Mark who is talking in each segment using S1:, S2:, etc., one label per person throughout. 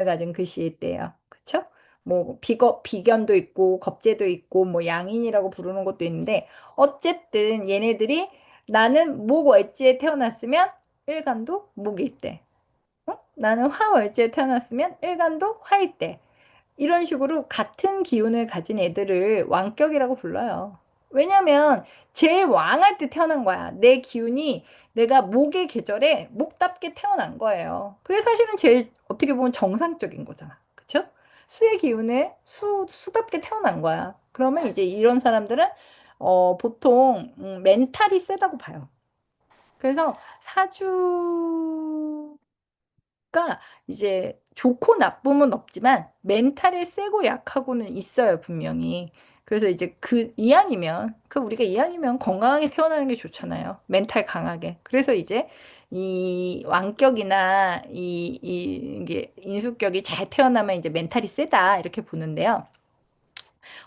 S1: 가진 글씨대요. 그쵸? 뭐 비견도 있고 겁재도 있고 뭐 양인이라고 부르는 것도 있는데 어쨌든 얘네들이 나는 목월지에 태어났으면 일간도 목일대. 나는 화월지에 태어났으면 일간도 화일대. 이런 식으로 같은 기운을 가진 애들을 왕격이라고 불러요. 왜냐면 제 왕할 때 태어난 거야. 내 기운이 내가 목의 계절에 목답게 태어난 거예요. 그게 사실은 제일 어떻게 보면 정상적인 거잖아. 그쵸? 수의 기운에 수답게 태어난 거야. 그러면 이제 이런 사람들은 보통 멘탈이 세다고 봐요. 그래서 사주 가 이제 좋고 나쁨은 없지만 멘탈이 세고 약하고는 있어요, 분명히. 그래서 이제 우리가 이왕이면 건강하게 태어나는 게 좋잖아요. 멘탈 강하게. 그래서 이제 이 왕격이나 이게 인수격이 잘 태어나면 이제 멘탈이 세다 이렇게 보는데요.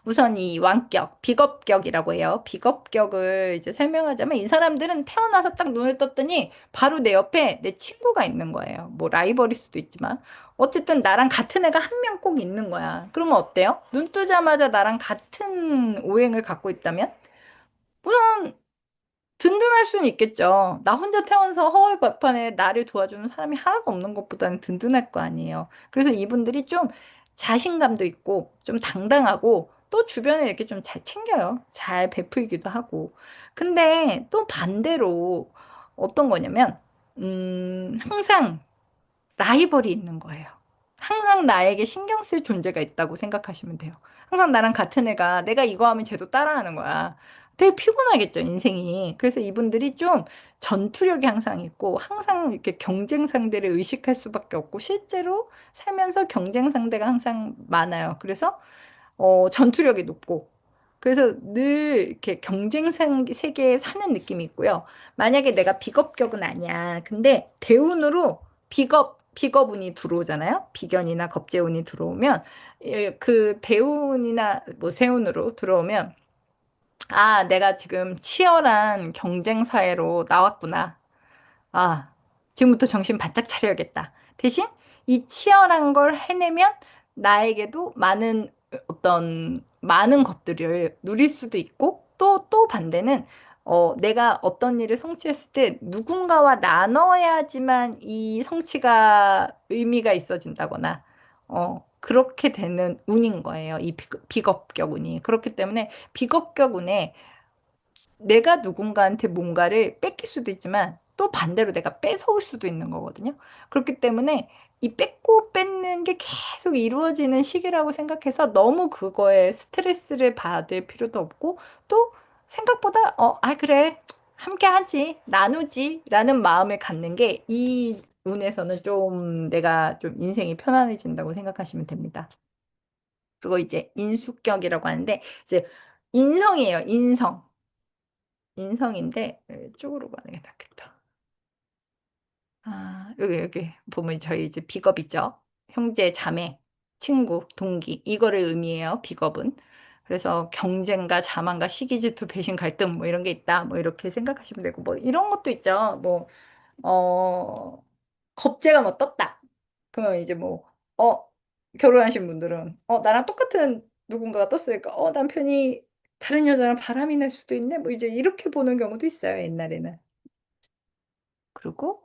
S1: 우선 이 왕격, 비겁격이라고 해요. 비겁격을 이제 설명하자면 이 사람들은 태어나서 딱 눈을 떴더니 바로 내 옆에 내 친구가 있는 거예요. 뭐 라이벌일 수도 있지만. 어쨌든 나랑 같은 애가 한 명 꼭 있는 거야. 그러면 어때요? 눈 뜨자마자 나랑 같은 오행을 갖고 있다면? 물론 든든할 수는 있겠죠. 나 혼자 태어나서 허허벌판에 나를 도와주는 사람이 하나도 없는 것보다는 든든할 거 아니에요. 그래서 이분들이 좀 자신감도 있고 좀 당당하고 또 주변에 이렇게 좀 잘 챙겨요. 잘 베풀기도 하고. 근데 또 반대로 어떤 거냐면, 항상 라이벌이 있는 거예요. 항상 나에게 신경 쓸 존재가 있다고 생각하시면 돼요. 항상 나랑 같은 애가 내가 이거 하면 쟤도 따라하는 거야. 되게 피곤하겠죠, 인생이. 그래서 이분들이 좀 전투력이 항상 있고, 항상 이렇게 경쟁 상대를 의식할 수밖에 없고, 실제로 살면서 경쟁 상대가 항상 많아요. 그래서 전투력이 높고, 그래서 늘 이렇게 세계에 사는 느낌이 있고요. 만약에 내가 비겁격은 아니야. 근데 대운으로 비겁운이 들어오잖아요. 비견이나 겁재운이 들어오면, 그 대운이나 뭐 세운으로 들어오면, 아, 내가 지금 치열한 경쟁 사회로 나왔구나. 아, 지금부터 정신 바짝 차려야겠다. 대신 이 치열한 걸 해내면 나에게도 많은 것들을 누릴 수도 있고, 또 반대는, 내가 어떤 일을 성취했을 때 누군가와 나눠야지만 이 성취가 의미가 있어진다거나, 그렇게 되는 운인 거예요. 이 비겁격 운이. 그렇기 때문에 비겁격 운에 내가 누군가한테 뭔가를 뺏길 수도 있지만 또 반대로 내가 뺏어올 수도 있는 거거든요. 그렇기 때문에 이 뺏고 뺏는 게 계속 이루어지는 시기라고 생각해서 너무 그거에 스트레스를 받을 필요도 없고 또 생각보다 그래. 함께 하지. 나누지. 라는 마음을 갖는 게 이 운에서는 좀 내가 좀 인생이 편안해진다고 생각하시면 됩니다. 그리고 이제 인수격이라고 하는데 이제 인성이에요. 인성. 인성인데 이쪽으로 가는 게 낫겠다. 아, 여기 보면 저희 이제 비겁이죠. 형제, 자매, 친구, 동기 이거를 의미해요. 비겁은. 그래서 경쟁과 자만과 시기, 질투, 배신, 갈등 뭐 이런 게 있다. 뭐 이렇게 생각하시면 되고 뭐 이런 것도 있죠. 뭐 어, 겁재가 뭐 떴다. 그러면 이제 뭐 결혼하신 분들은 나랑 똑같은 누군가가 떴으니까 남편이 다른 여자랑 바람이 날 수도 있네. 뭐 이제 이렇게 보는 경우도 있어요. 옛날에는. 그리고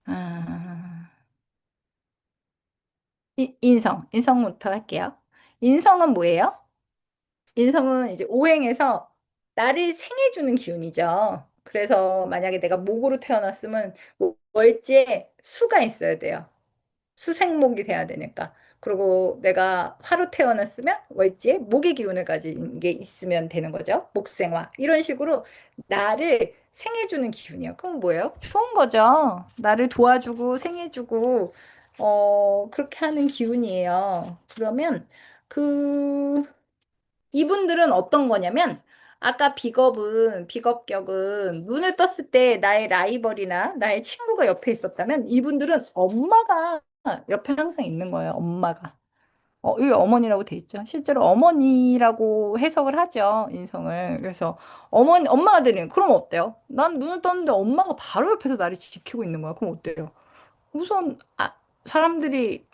S1: 아, 인성부터 할게요. 인성은 뭐예요? 인성은 이제 오행에서 나를 생해주는 기운이죠. 그래서 만약에 내가 목으로 태어났으면 월지에 수가 있어야 돼요. 수생목이 돼야 되니까. 그리고 내가 화로 태어났으면 월지에 목의 기운을 가진 게 있으면 되는 거죠. 목생화. 이런 식으로 나를 생해주는 기운이에요. 그럼 뭐예요? 좋은 거죠. 나를 도와주고 생해주고, 그렇게 하는 기운이에요. 그러면 그, 이분들은 어떤 거냐면, 아까 비겁격은 눈을 떴을 때 나의 라이벌이나 나의 친구가 옆에 있었다면 이분들은 엄마가 옆에 항상 있는 거예요. 엄마가. 여기 어머니라고 돼 있죠. 실제로 어머니라고 해석을 하죠. 인성을. 그래서 엄마가 되는, 그럼 어때요? 난 눈을 떴는데 엄마가 바로 옆에서 나를 지키고 있는 거야. 그럼 어때요? 우선, 사람들이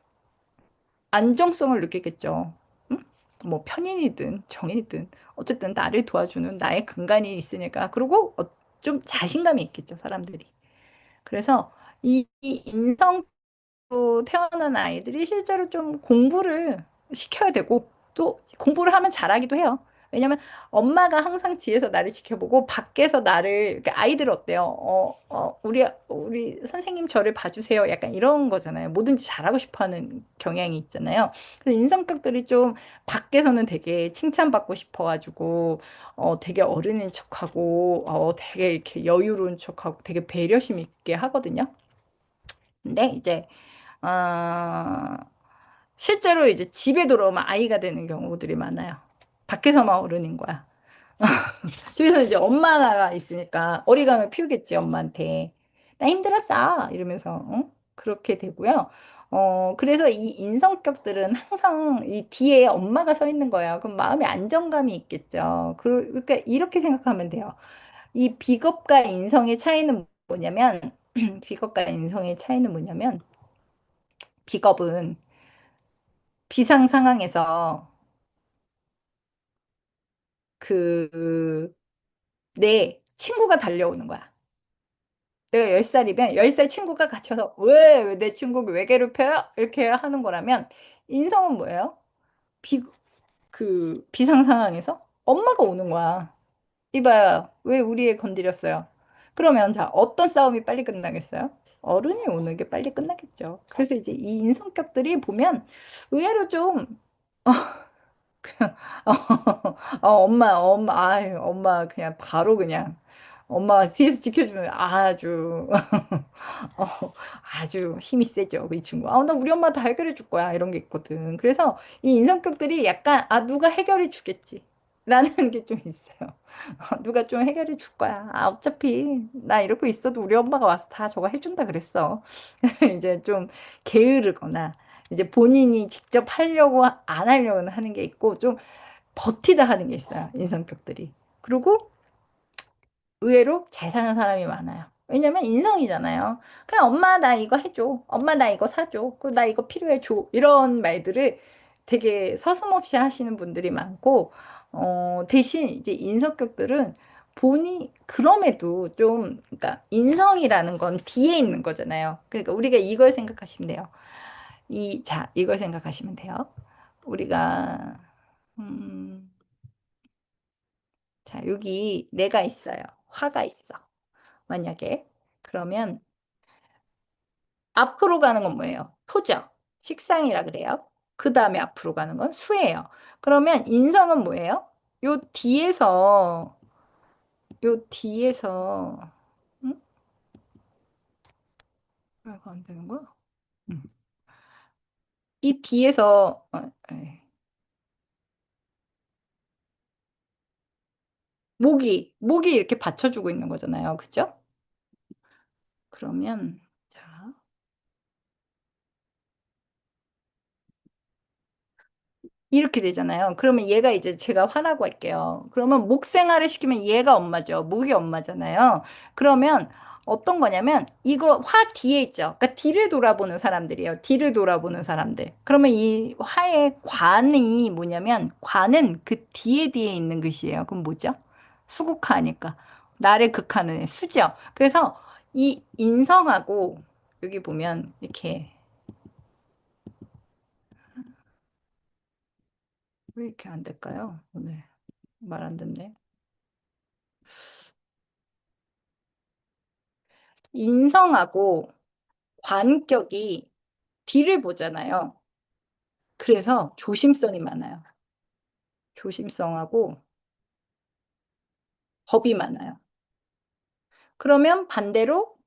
S1: 안정성을 느끼겠죠. 응? 뭐 편인이든 정인이든 어쨌든 나를 도와주는 나의 근간이 있으니까. 그리고 좀 자신감이 있겠죠, 사람들이. 그래서 이 인성도 태어난 아이들이 실제로 좀 공부를 시켜야 되고 또 공부를 하면 잘하기도 해요. 왜냐면 엄마가 항상 뒤에서 나를 지켜보고 밖에서 나를 그러니까 아이들 어때요? 우리 선생님 저를 봐주세요. 약간 이런 거잖아요. 뭐든지 잘하고 싶어하는 경향이 있잖아요. 그래서 인성격들이 좀 밖에서는 되게 칭찬받고 싶어가지고 되게 어른인 척하고 되게 이렇게 여유로운 척하고 되게 배려심 있게 하거든요. 근데 이제 어, 실제로 이제 집에 들어오면 아이가 되는 경우들이 많아요. 밖에서만 어른인 거야. 집에서 이제 엄마가 있으니까 어리광을 피우겠지, 엄마한테. 나 힘들었어. 이러면서, 응? 그렇게 되고요. 그래서 이 인성격들은 항상 이 뒤에 엄마가 서 있는 거예요. 그럼 마음에 안정감이 있겠죠. 그러니까 이렇게 생각하면 돼요. 이 비겁과 인성의 차이는 뭐냐면, 비겁과 인성의 차이는 뭐냐면, 비겁은 비상 상황에서 그, 내 친구가 달려오는 거야. 내가 10살이면 10살 친구가 갇혀서 왜 내 친구 왜 괴롭혀요? 이렇게 하는 거라면 인성은 뭐예요? 비, 비상 상황에서 엄마가 오는 거야. 이봐요. 왜 우리 애 건드렸어요? 그러면 자, 어떤 싸움이 빨리 끝나겠어요? 어른이 오는 게 빨리 끝나겠죠. 그래서 이제 이 인성격들이 보면 의외로 좀 아유, 엄마 그냥 바로 그냥 엄마 뒤에서 지켜주면 아주 아주 힘이 세죠, 이 친구. 나 우리 엄마 다 해결해 줄 거야. 이런 게 있거든. 그래서 이 인성격들이 약간, 누가 해결해 주겠지. 라는 게 좀 있어요. 누가 좀 해결해 줄 거야. 어차피 나 이러고 있어도 우리 엄마가 와서 다 저거 해준다 그랬어. 이제 좀 게으르거나, 이제 본인이 직접 하려고 안 하려고 하는 게 있고, 좀 버티다 하는 게 있어요. 인성격들이. 그리고 의외로 잘 사는 사람이 많아요. 왜냐면 인성이잖아요. 그냥 엄마 나 이거 해줘. 엄마 나 이거 사줘. 그리고 나 이거 필요해 줘. 이런 말들을 되게 서슴없이 하시는 분들이 많고, 대신 이제 인성격들은 본이 그럼에도 좀, 그러니까 인성이라는 건 뒤에 있는 거잖아요. 그러니까 우리가 이걸 생각하시면 돼요. 자, 이걸 생각하시면 돼요. 우리가, 음, 자, 여기 내가 있어요. 화가 있어. 만약에. 그러면 앞으로 가는 건 뭐예요? 토죠. 식상이라 그래요. 그 다음에 앞으로 가는 건 수예요. 그러면 인성은 뭐예요? 요 뒤에서, 요 뒤에서, 응? 왜 이거 안 되는 거야? 응. 이 뒤에서, 목이 이렇게 받쳐주고 있는 거잖아요. 그죠? 그러면, 자. 이렇게 되잖아요. 그러면 얘가 이제 제가 화라고 할게요. 그러면 목 생활을 시키면 얘가 엄마죠. 목이 엄마잖아요. 그러면 어떤 거냐면 이거 화 뒤에 있죠. 그러니까 뒤를 돌아보는 사람들이에요. 뒤를 돌아보는 사람들. 그러면 이 화의 관이 뭐냐면 관은 그 뒤에 있는 것이에요. 그럼 뭐죠? 수국화니까. 나를 극하는 애, 수죠. 그래서 이 인성하고 여기 보면 이렇게 왜 이렇게 안 될까요? 오늘 말 안 듣네. 인성하고 관격이 뒤를 보잖아요. 그래서 조심성이 많아요. 조심성하고 겁이 많아요. 그러면 반대로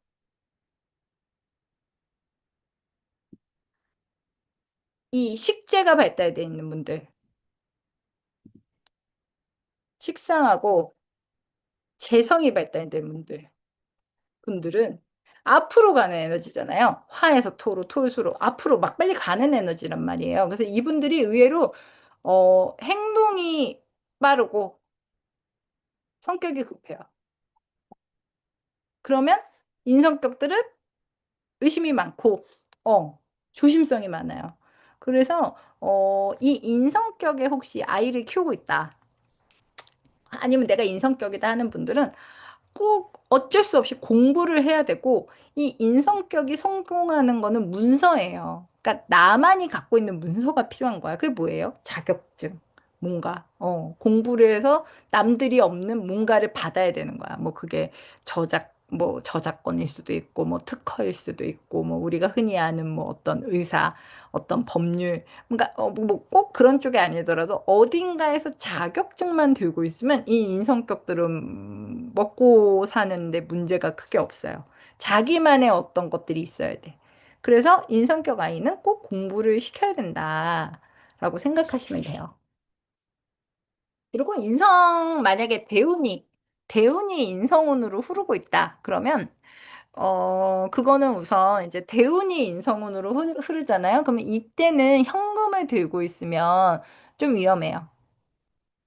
S1: 이 식재가 발달되어 있는 분들, 식상하고 재성이 발달된 분들은 앞으로 가는 에너지잖아요. 화에서 토로, 토에서로 앞으로 막 빨리 가는 에너지란 말이에요. 그래서 이분들이 의외로 행동이 빠르고 성격이 급해요. 그러면 인성격들은 의심이 많고, 조심성이 많아요. 그래서 이 인성격에 혹시 아이를 키우고 있다. 아니면 내가 인성격이다 하는 분들은 꼭 어쩔 수 없이 공부를 해야 되고, 이 인성격이 성공하는 거는 문서예요. 그러니까 나만이 갖고 있는 문서가 필요한 거야. 그게 뭐예요? 자격증. 뭔가, 공부를 해서 남들이 없는 뭔가를 받아야 되는 거야. 뭐 그게 저작권일 수도 있고, 뭐 특허일 수도 있고, 뭐 우리가 흔히 아는 뭐 어떤 의사, 어떤 법률, 그러니까 뭐 꼭 그런 쪽이 아니더라도 어딘가에서 자격증만 들고 있으면 이 인성격들은 먹고 사는데 문제가 크게 없어요. 자기만의 어떤 것들이 있어야 돼. 그래서 인성격 아이는 꼭 공부를 시켜야 된다라고 생각하시면 돼요. 그리고 만약에 대운이 인성운으로 흐르고 있다. 그러면 그거는 우선 이제 대운이 인성운으로 흐르잖아요. 그러면 이때는 현금을 들고 있으면 좀 위험해요.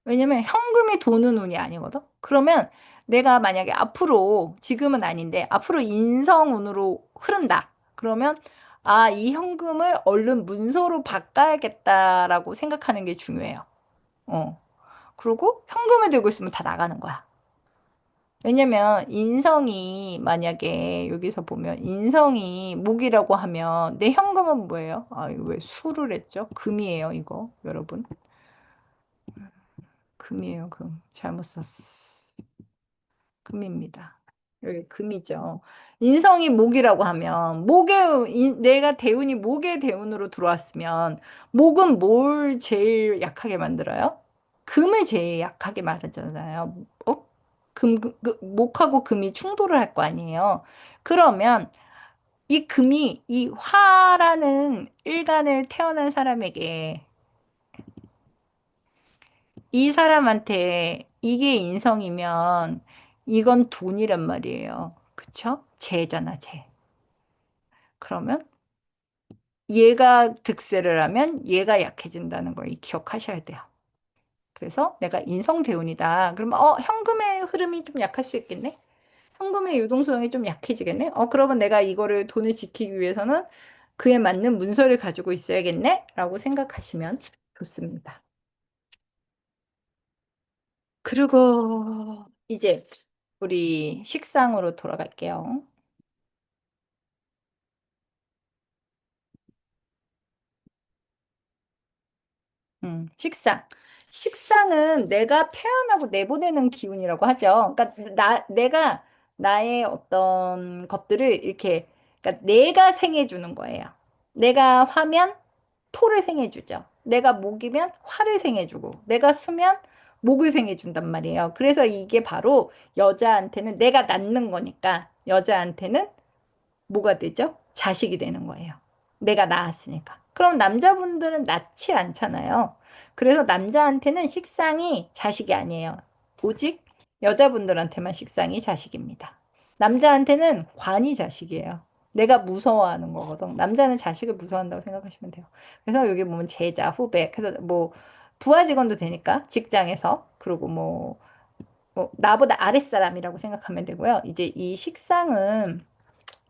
S1: 왜냐면 현금이 도는 운이 아니거든. 그러면 내가 만약에 앞으로, 지금은 아닌데, 앞으로 인성운으로 흐른다. 그러면, 아, 이 현금을 얼른 문서로 바꿔야겠다라고 생각하는 게 중요해요. 어. 그리고 현금을 들고 있으면 다 나가는 거야. 왜냐면 인성이 만약에 여기서 보면 인성이 목이라고 하면 내 현금은 뭐예요? 아, 이거 왜 수를 했죠? 금이에요, 이거. 여러분. 금이에요, 금. 잘못 썼어. 금입니다. 여기 금이죠. 인성이 목이라고 하면 내가 대운이 목의 대운으로 들어왔으면 목은 뭘 제일 약하게 만들어요? 금을 제일 약하게 말하잖아요. 목하고 금이 충돌을 할 거 아니에요. 그러면 이 금이 이 화라는 일간을 태어난 사람에게, 이 사람한테 이게 인성이면 이건 돈이란 말이에요. 그쵸? 재잖아, 재. 그러면 얘가 득세를 하면 얘가 약해진다는 걸 기억하셔야 돼요. 그래서 내가 인성대운이다. 그러면 현금의 흐름이 좀 약할 수 있겠네? 현금의 유동성이 좀 약해지겠네? 그러면 내가 이거를 돈을 지키기 위해서는 그에 맞는 문서를 가지고 있어야겠네? 라고 생각하시면 좋습니다. 그리고 이제 우리 식상으로 돌아갈게요. 식상. 식상은 내가 표현하고 내보내는 기운이라고 하죠. 그러니까 내가 나의 어떤 것들을 이렇게, 그러니까 내가 생해주는 거예요. 내가 화면 토를 생해주죠. 내가 목이면 화를 생해주고, 내가 수면 목을 생해준단 말이에요. 그래서 이게 바로 여자한테는 내가 낳는 거니까 여자한테는 뭐가 되죠? 자식이 되는 거예요. 내가 낳았으니까. 그럼 남자분들은 낳지 않잖아요. 그래서 남자한테는 식상이 자식이 아니에요. 오직 여자분들한테만 식상이 자식입니다. 남자한테는 관이 자식이에요. 내가 무서워하는 거거든. 남자는 자식을 무서워한다고 생각하시면 돼요. 그래서 여기 보면 제자, 후배, 그래서 뭐 부하 직원도 되니까 직장에서, 그리고 나보다 아랫사람이라고 생각하면 되고요. 이제 이 식상은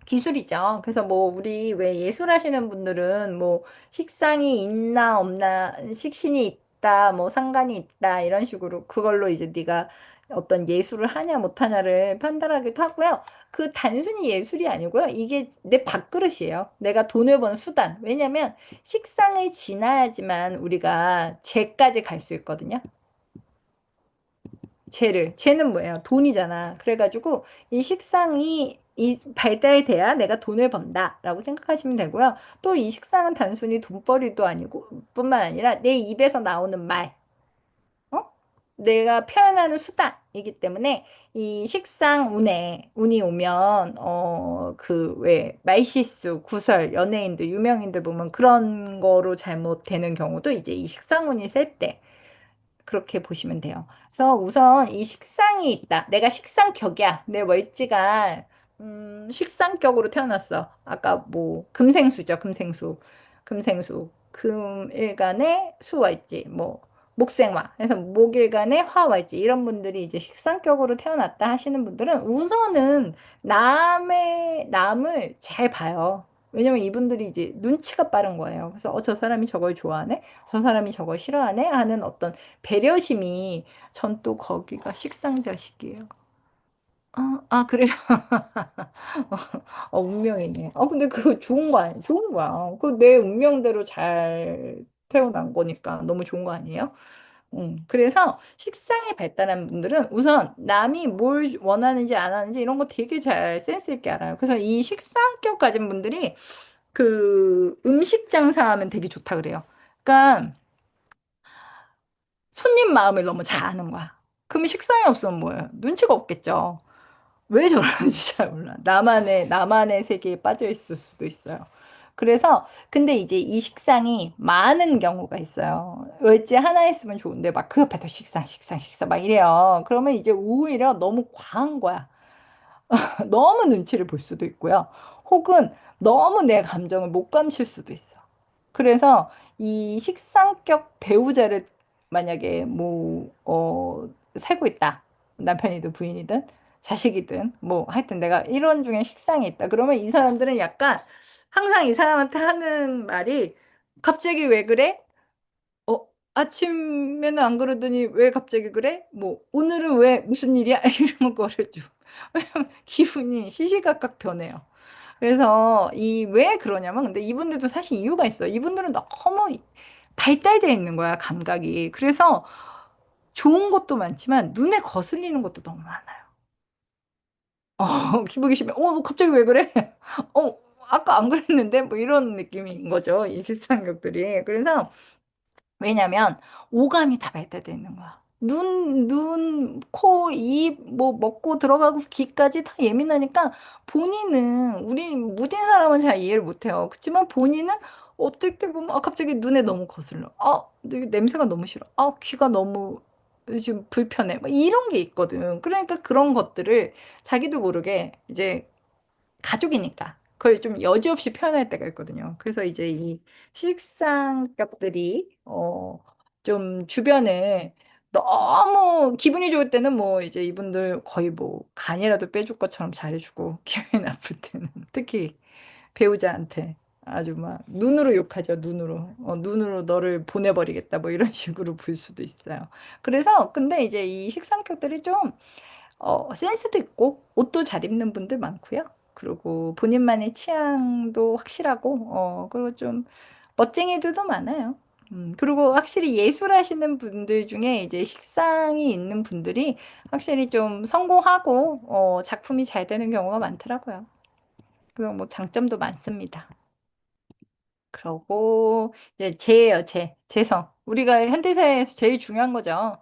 S1: 기술이죠. 그래서 뭐 우리 왜 예술하시는 분들은 뭐 식상이 있나 없나, 식신이 있다, 뭐 상관이 있다 이런 식으로 그걸로 이제 네가 어떤 예술을 하냐 못하냐를 판단하기도 하고요. 그 단순히 예술이 아니고요. 이게 내 밥그릇이에요. 내가 돈을 버는 수단. 왜냐면 식상을 지나야지만 우리가 재까지 갈 수 있거든요. 쟤는 뭐예요? 돈이잖아. 그래가지고 이 식상이 발달돼야 내가 돈을 번다라고 생각하시면 되고요. 또 이 식상은 단순히 돈벌이도 아니고 뿐만 아니라 내 입에서 나오는 말, 어? 내가 표현하는 수단이기 때문에 이 식상 운이 오면 그 왜 말실수, 구설, 연예인들, 유명인들 보면 그런 거로 잘못되는 경우도 이제 이 식상운이 셀 때. 그렇게 보시면 돼요. 그래서 우선 이 식상이 있다. 내가 식상격이야. 내 월지가 식상격으로 태어났어. 아까 뭐 금생수죠. 금생수. 금생수. 금일간의 수월지. 뭐 목생화. 그래서 목일간의 화월지. 이런 분들이 이제 식상격으로 태어났다 하시는 분들은 우선은 남을 잘 봐요. 왜냐면 이분들이 이제 눈치가 빠른 거예요. 그래서 저 사람이 저걸 좋아하네? 저 사람이 저걸 싫어하네? 하는 어떤 배려심이 전 또 거기가 식상자식이에요. 그래요. 운명이네. 근데 그거 좋은 거 아니에요? 좋은 거야. 그 내 운명대로 잘 태어난 거니까 너무 좋은 거 아니에요? 그래서 식상이 발달한 분들은 우선 남이 뭘 원하는지 안 하는지 이런 거 되게 잘 센스 있게 알아요. 그래서 이 식상격 가진 분들이 그 음식 장사하면 되게 좋다 그래요. 그러니까 손님 마음을 너무 잘 아는 거야. 그러면 식상이 없으면 뭐예요? 눈치가 없겠죠. 왜 저러는지 잘 몰라. 나만의 세계에 빠져 있을 수도 있어요. 그래서, 근데 이제 이 식상이 많은 경우가 있어요. 웨지 하나 있으면 좋은데, 막 그 옆에도 식상, 막 이래요. 그러면 이제 오히려 너무 과한 거야. 너무 눈치를 볼 수도 있고요. 혹은 너무 내 감정을 못 감출 수도 있어. 그래서 이 식상격 배우자를 만약에 세고 있다. 남편이든 부인이든 자식이든 뭐 하여튼 내가 이런 중에 식상이 있다. 그러면 이 사람들은 약간 항상 이 사람한테 하는 말이 갑자기 왜 그래? 어, 아침에는 안 그러더니 왜 갑자기 그래? 뭐 오늘은 왜 무슨 일이야? 이런 거를 좀 기분이 시시각각 변해요. 그래서 이 왜 그러냐면 근데 이분들도 사실 이유가 있어요. 이분들은 너무 발달되어 있는 거야, 감각이. 그래서 좋은 것도 많지만 눈에 거슬리는 것도 너무 많아요. 기분이 심해. 너 갑자기 왜 그래? 어, 아까 안 그랬는데? 뭐 이런 느낌인 거죠. 이 기상격들이. 그래서 왜냐면 오감이 다 발달되어 있는 거야. 코, 입, 뭐 먹고 들어가고 귀까지 다 예민하니까 본인은 우리 무딘 사람은 잘 이해를 못해요. 그렇지만 본인은 어떨 때 보면 갑자기 눈에 너무 거슬러. 근데 냄새가 너무 싫어. 귀가 너무 지금 불편해. 막 이런 게 있거든. 그러니까 그런 것들을 자기도 모르게 이제 가족이니까 그걸 좀 여지없이 표현할 때가 있거든요. 그래서 이제 이 식상격들이 좀 주변에 너무 기분이 좋을 때는 뭐 이제 이분들 거의 뭐 간이라도 빼줄 것처럼 잘해주고 기분이 나쁠 때는 특히 배우자한테 아주 막 눈으로 욕하죠. 눈으로 너를 보내버리겠다 뭐 이런 식으로 볼 수도 있어요. 그래서 근데 이제 이 식상격들이 좀 센스도 있고, 옷도 잘 입는 분들 많고요. 그리고 본인만의 취향도 확실하고, 그리고 좀 멋쟁이들도 많아요. 그리고 확실히 예술하시는 분들 중에 이제 식상이 있는 분들이 확실히 좀 성공하고, 작품이 잘 되는 경우가 많더라고요. 그리고 뭐 장점도 많습니다. 그러고, 이제 재예요, 재성. 우리가 현대사회에서 제일 중요한 거죠.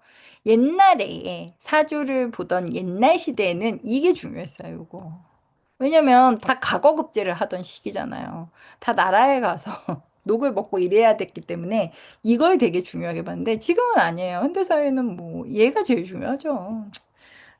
S1: 옛날에 사주를 보던 옛날 시대에는 이게 중요했어요, 이거. 왜냐면 다 과거급제를 하던 시기잖아요. 다 나라에 가서 녹을 먹고 이래야 됐기 때문에 이걸 되게 중요하게 봤는데 지금은 아니에요. 현대사회는 뭐 얘가 제일 중요하죠.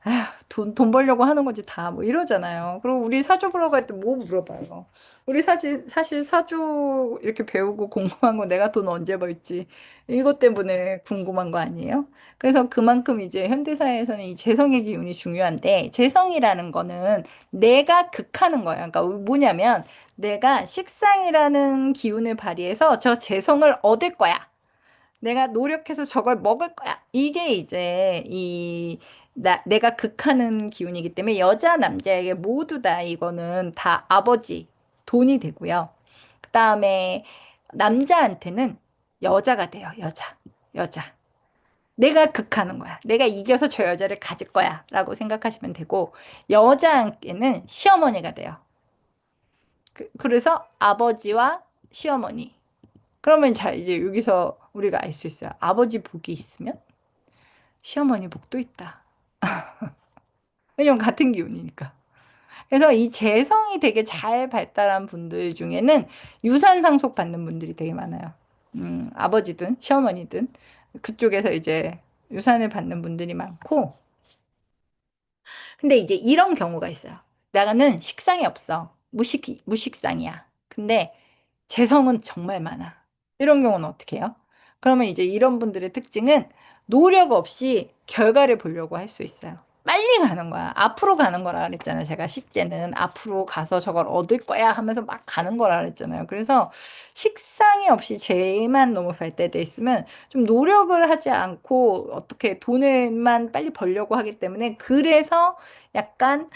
S1: 아휴, 돈 벌려고 하는 거지, 다. 뭐 이러잖아요. 그리고 우리 사주 보러 갈 때 뭐 물어봐요? 우리 사실 사주 이렇게 배우고 궁금한 거 내가 돈 언제 벌지? 이것 때문에 궁금한 거 아니에요? 그래서 그만큼 이제 현대사회에서는 이 재성의 기운이 중요한데, 재성이라는 거는 내가 극하는 거예요. 그러니까 뭐냐면, 내가 식상이라는 기운을 발휘해서 저 재성을 얻을 거야. 내가 노력해서 저걸 먹을 거야. 이게 이제 내가 극하는 기운이기 때문에 여자, 남자에게 모두 다 이거는 다 아버지, 돈이 되고요. 그 다음에 남자한테는 여자가 돼요. 여자. 내가 극하는 거야. 내가 이겨서 저 여자를 가질 거야. 라고 생각하시면 되고, 여자에게는 시어머니가 돼요. 그래서 아버지와 시어머니. 그러면 자, 이제 여기서 우리가 알 수 있어요. 아버지 복이 있으면 시어머니 복도 있다. 왜냐면 같은 기운이니까. 그래서 이 재성이 되게 잘 발달한 분들 중에는 유산 상속 받는 분들이 되게 많아요. 아버지든 시어머니든 그쪽에서 이제 유산을 받는 분들이 많고, 근데 이제 이런 경우가 있어요. 나는 식상이 없어. 무식상이야. 근데 재성은 정말 많아. 이런 경우는 어떻게 해요? 그러면 이제 이런 분들의 특징은 노력 없이 결과를 보려고 할 수 있어요. 빨리 가는 거야. 앞으로 가는 거라 그랬잖아요. 제가 식재는 앞으로 가서 저걸 얻을 거야 하면서 막 가는 거라 그랬잖아요. 그래서 식상이 없이 쟤만 너무 발달돼 있으면 좀 노력을 하지 않고 어떻게 돈을만 빨리 벌려고 하기 때문에 그래서 약간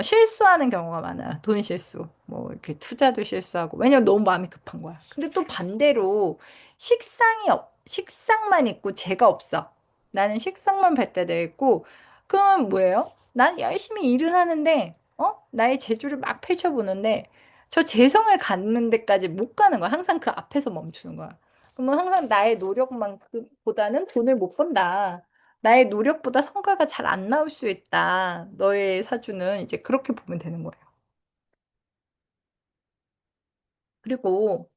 S1: 실수하는 경우가 많아요. 돈 실수. 뭐 이렇게 투자도 실수하고. 왜냐면 너무 마음이 급한 거야. 근데 또 반대로 식상만 있고 재가 없어. 나는 식상만 발달되어 있고 그러면 뭐예요? 난 열심히 일을 하는데, 나의 재주를 막 펼쳐보는데, 저 재성을 갖는 데까지 못 가는 거야. 항상 그 앞에서 멈추는 거야. 그러면 항상 나의 노력만큼보다는 돈을 못 번다. 나의 노력보다 성과가 잘 안 나올 수 있다. 너의 사주는 이제 그렇게 보면 되는 거예요. 그리고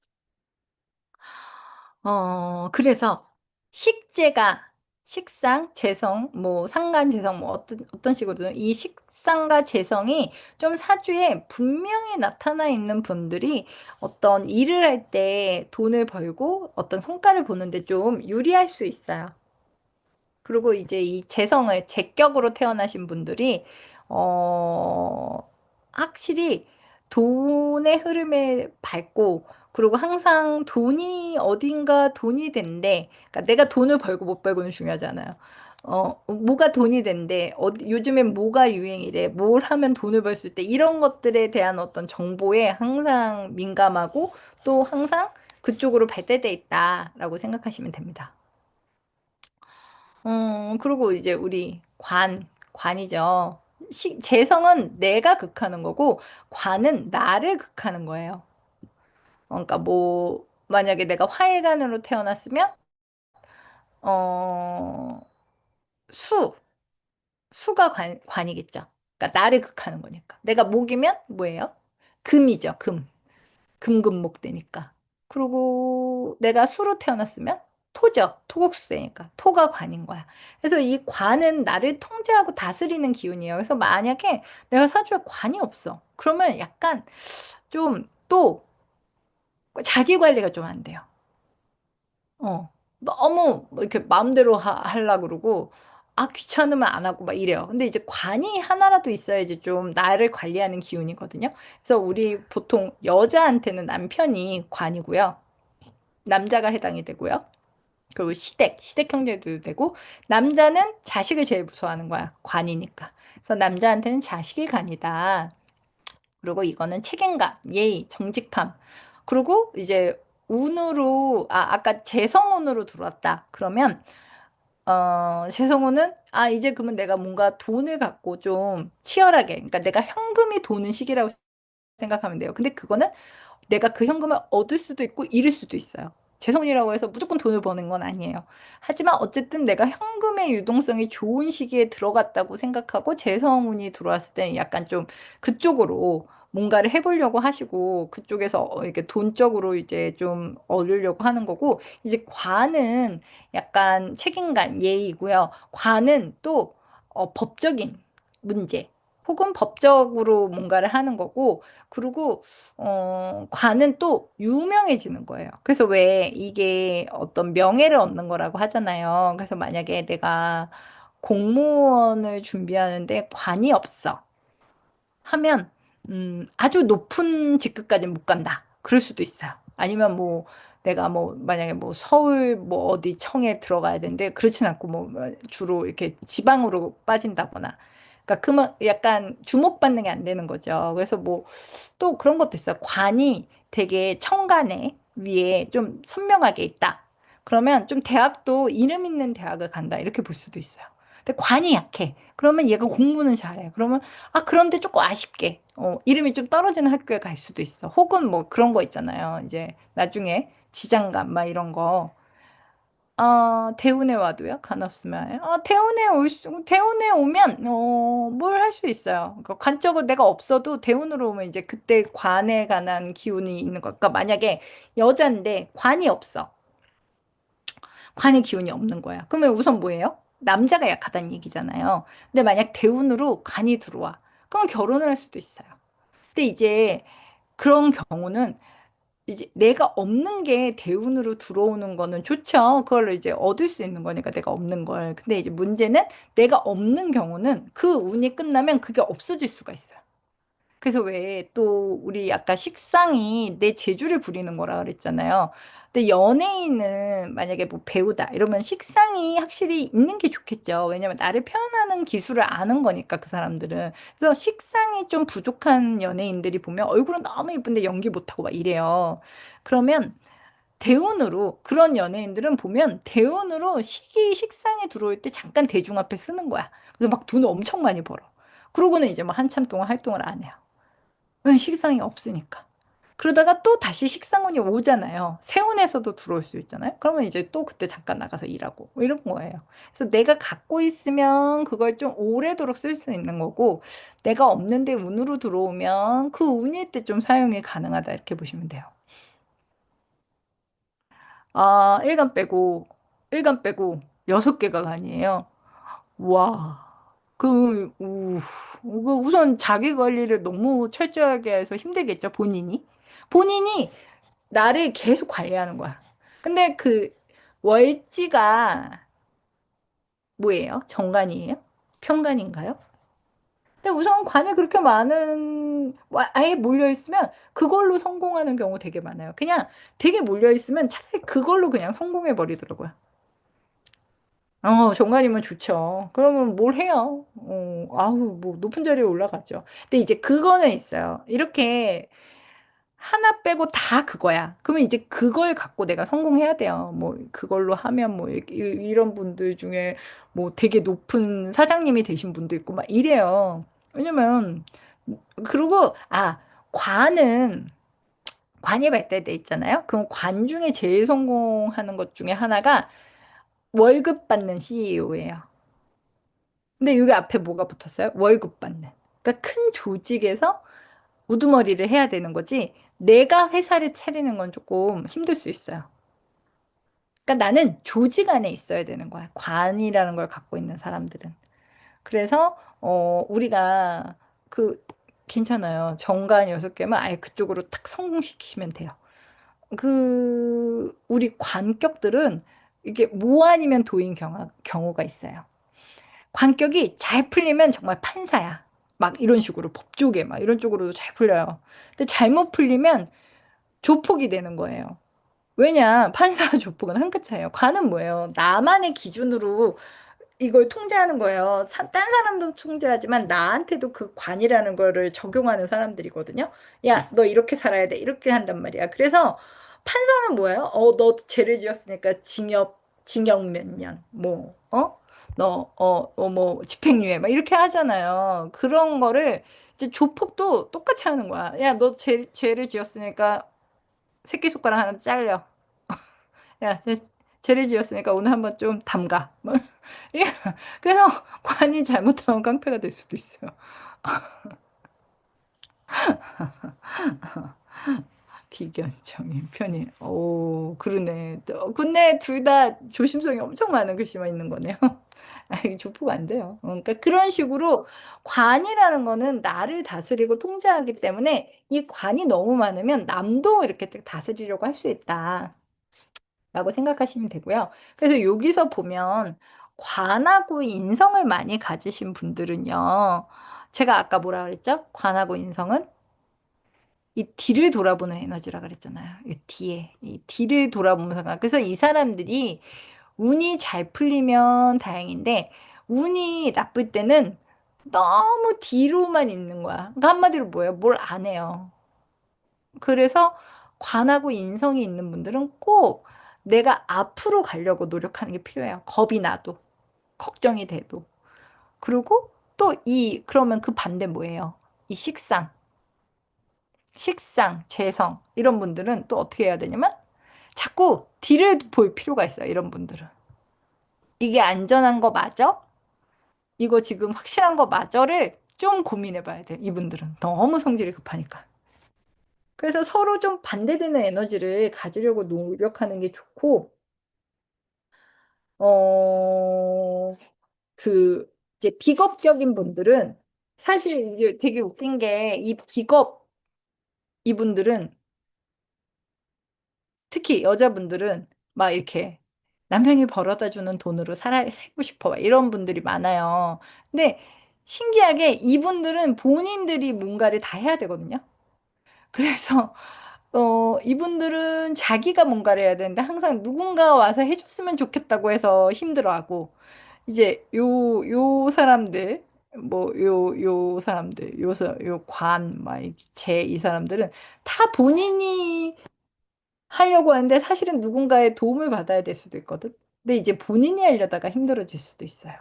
S1: 그래서 식재가 식상, 재성, 뭐 상간, 재성, 뭐 어떤 식으로든 이 식상과 재성이 좀 사주에 분명히 나타나 있는 분들이 어떤 일을 할 때 돈을 벌고 어떤 성과를 보는데 좀 유리할 수 있어요. 그리고 이제 이 재성을 제격으로 태어나신 분들이 어 확실히 돈의 흐름에 밝고 그리고 항상 돈이 어딘가 돈이 된대. 그러니까 내가 돈을 벌고 못 벌고는 중요하지 않아요. 뭐가 돈이 된대. 요즘엔 뭐가 유행이래. 뭘 하면 돈을 벌 수 있대. 이런 것들에 대한 어떤 정보에 항상 민감하고 또 항상 그쪽으로 발달돼 있다라고 생각하시면 됩니다. 그리고 이제 우리 관이죠. 재성은 내가 극하는 거고, 관은 나를 극하는 거예요. 그러니까 뭐, 만약에 내가 화해관으로 태어났으면, 어, 수, 수가 관이겠죠. 그러니까 나를 극하는 거니까. 내가 목이면 뭐예요? 금이죠, 금. 금금목되니까. 그리고 내가 수로 태어났으면 토죠. 토국수되니까. 토가 관인 거야. 그래서 이 관은 나를 통제하고 다스리는 기운이에요. 그래서 만약에 내가 사주에 관이 없어. 그러면 약간 좀 또 자기 관리가 좀 안 돼요. 너무 뭐 이렇게 마음대로 하려고 그러고 귀찮으면 안 하고 막 이래요. 근데 이제 관이 하나라도 있어야지 좀 나를 관리하는 기운이거든요. 그래서 우리 보통 여자한테는 남편이 관이고요. 남자가 해당이 되고요. 그리고 시댁 형제도 되고 남자는 자식을 제일 무서워하는 거야. 관이니까. 그래서 남자한테는 자식이 관이다. 그리고 이거는 책임감, 예의, 정직함. 그리고 이제 운으로 아까 재성운으로 들어왔다. 그러면 재성우는 이제 그러면 내가 뭔가 돈을 갖고 좀 치열하게 그러니까 내가 현금이 도는 시기라고 생각하면 돼요. 근데 그거는 내가 그 현금을 얻을 수도 있고 잃을 수도 있어요. 재성이라고 해서 무조건 돈을 버는 건 아니에요. 하지만 어쨌든 내가 현금의 유동성이 좋은 시기에 들어갔다고 생각하고 재성운이 들어왔을 때 약간 좀 그쪽으로 뭔가를 해보려고 하시고 그쪽에서 이렇게 돈적으로 이제 좀 얻으려고 하는 거고 이제 관은 약간 책임감, 예의고요. 관은 또 법적인 문제 혹은 법적으로 뭔가를 하는 거고 그리고 관은 또 유명해지는 거예요. 그래서 왜 이게 어떤 명예를 얻는 거라고 하잖아요. 그래서 만약에 내가 공무원을 준비하는데 관이 없어. 하면 아주 높은 직급까지는 못 간다. 그럴 수도 있어요. 아니면 뭐 내가 뭐 만약에 뭐 서울 뭐 어디 청에 들어가야 되는데 그렇진 않고 뭐 주로 이렇게 지방으로 빠진다거나 그러니까 그만 약간 주목받는 게 안 되는 거죠. 그래서 뭐 또 그런 것도 있어요. 관이 되게 청간에 위에 좀 선명하게 있다. 그러면 좀 대학도 이름 있는 대학을 간다. 이렇게 볼 수도 있어요. 근데 관이 약해. 그러면 얘가 공부는 잘해. 그러면 그런데 조금 아쉽게 이름이 좀 떨어지는 학교에 갈 수도 있어. 혹은 뭐 그런 거 있잖아요. 이제 나중에 지장감 막 이런 거. 대운에 와도요? 간 없으면. 대운에 오면, 뭘 할 수 있어요. 그러니까 관적으로 내가 없어도 대운으로 오면 이제 그때 관에 관한 기운이 있는 거. 그러니까 만약에 여잔데 관이 없어. 관의 기운이 없는 거야. 그러면 우선 뭐예요? 남자가 약하다는 얘기잖아요. 근데 만약 대운으로 간이 들어와. 그럼 결혼을 할 수도 있어요. 근데 이제 그런 경우는 이제 내가 없는 게 대운으로 들어오는 거는 좋죠. 그걸로 이제 얻을 수 있는 거니까 내가 없는 걸. 근데 이제 문제는 내가 없는 경우는 그 운이 끝나면 그게 없어질 수가 있어요. 그래서 왜 또 우리 아까 식상이 내 재주를 부리는 거라 그랬잖아요. 근데 연예인은 만약에 뭐 배우다 이러면 식상이 확실히 있는 게 좋겠죠. 왜냐면 나를 표현하는 기술을 아는 거니까 그 사람들은. 그래서 식상이 좀 부족한 연예인들이 보면 얼굴은 너무 예쁜데 연기 못하고 막 이래요. 그러면 대운으로 그런 연예인들은 보면 대운으로 식상에 들어올 때 잠깐 대중 앞에 쓰는 거야. 그래서 막 돈을 엄청 많이 벌어. 그러고는 이제 막 한참 동안 활동을 안 해요. 왜 식상이 없으니까. 그러다가 또 다시 식상운이 오잖아요. 세운에서도 들어올 수 있잖아요. 그러면 이제 또 그때 잠깐 나가서 일하고 뭐 이런 거예요. 그래서 내가 갖고 있으면 그걸 좀 오래도록 쓸 수 있는 거고 내가 없는데 운으로 들어오면 그 운일 때 좀 사용이 가능하다 이렇게 보시면 돼요. 아, 일간 빼고 6개가 아니에요. 와. 그 우선 자기 관리를 너무 철저하게 해서 힘들겠죠, 본인이. 본인이 나를 계속 관리하는 거야. 근데 그 월지가 뭐예요? 정관이에요? 편관인가요? 근데 우선 관이 그렇게 많은, 아예 몰려있으면 그걸로 성공하는 경우 되게 많아요. 그냥 되게 몰려있으면 차라리 그걸로 그냥 성공해버리더라고요. 정관이면 좋죠. 그러면 뭘 해요? 아우, 뭐, 높은 자리에 올라가죠. 근데 이제 그거는 있어요. 이렇게 하나 빼고 다 그거야. 그러면 이제 그걸 갖고 내가 성공해야 돼요. 뭐, 그걸로 하면 뭐, 이런 분들 중에 뭐 되게 높은 사장님이 되신 분도 있고 막 이래요. 왜냐면, 그리고, 관이 발달돼 있잖아요. 그럼 관 중에 제일 성공하는 것 중에 하나가 월급 받는 CEO예요. 근데 여기 앞에 뭐가 붙었어요? 월급 받는. 그러니까 큰 조직에서 우두머리를 해야 되는 거지. 내가 회사를 차리는 건 조금 힘들 수 있어요. 그러니까 나는 조직 안에 있어야 되는 거야. 관이라는 걸 갖고 있는 사람들은. 그래서 우리가 그 괜찮아요. 정관 6개면 아예 그쪽으로 탁 성공시키시면 돼요. 그 우리 관격들은 이게 모 아니면 도인 경우가 있어요. 관격이 잘 풀리면 정말 판사야. 막 이런 식으로 법조계 막 이런 쪽으로도 잘 풀려요. 근데 잘못 풀리면 조폭이 되는 거예요. 왜냐? 판사와 조폭은 한 끗 차이예요. 관은 뭐예요? 나만의 기준으로 이걸 통제하는 거예요. 딴 사람도 통제하지만 나한테도 그 관이라는 거를 적용하는 사람들이거든요. 야, 너 이렇게 살아야 돼. 이렇게 한단 말이야. 그래서 판사는 뭐예요? 너 죄를 지었으니까 징역 몇 년, 뭐, 뭐, 집행유예, 막 이렇게 하잖아요. 그런 거를 이제 조폭도 똑같이 하는 거야. 야, 너 죄를 지었으니까 새끼손가락 하나 잘려. 야, 죄를 지었으니까 오늘 한번 좀 담가. 뭐, 예. 그래서 관이 잘못하면 깡패가 될 수도 있어요. 비견정인 편인. 오, 그러네. 근데 둘 다 조심성이 엄청 많은 글씨만 있는 거네요. 아, 이게 조포가 안 돼요. 그러니까 그런 식으로 관이라는 거는 나를 다스리고 통제하기 때문에 이 관이 너무 많으면 남도 이렇게 다스리려고 할 수 있다. 라고 생각하시면 되고요. 그래서 여기서 보면 관하고 인성을 많이 가지신 분들은요. 제가 아까 뭐라 그랬죠? 관하고 인성은 이 뒤를 돌아보는 에너지라 그랬잖아요. 이 뒤에 이 뒤를 돌아보면서 그래서 이 사람들이 운이 잘 풀리면 다행인데 운이 나쁠 때는 너무 뒤로만 있는 거야. 그러니까 한마디로 뭐예요? 뭘 안 해요. 그래서 관하고 인성이 있는 분들은 꼭 내가 앞으로 가려고 노력하는 게 필요해요. 겁이 나도, 걱정이 돼도. 그리고 또 그러면 그 반대 뭐예요? 이 재성, 이런 분들은 또 어떻게 해야 되냐면 자꾸 뒤를 볼 필요가 있어요. 이런 분들은. 이게 안전한 거 맞아? 이거 지금 확실한 거 맞아를 좀 고민해 봐야 돼. 이분들은. 너무 성질이 급하니까. 그래서 서로 좀 반대되는 에너지를 가지려고 노력하는 게 좋고, 어, 이제 비겁격인 분들은 사실 이게 되게 웃긴 게 이분들은 특히 여자분들은 막 이렇게 남편이 벌어다 주는 돈으로 살고 싶어. 막 이런 분들이 많아요. 근데 신기하게 이분들은 본인들이 뭔가를 다 해야 되거든요. 그래서 이분들은 자기가 뭔가를 해야 되는데 항상 누군가 와서 해줬으면 좋겠다고 해서 힘들어하고, 이제 요 사람들, 요 사람들, 요 관, 막, 이 사람들은 다 본인이 하려고 하는데 사실은 누군가의 도움을 받아야 될 수도 있거든. 근데 이제 본인이 하려다가 힘들어질 수도 있어요.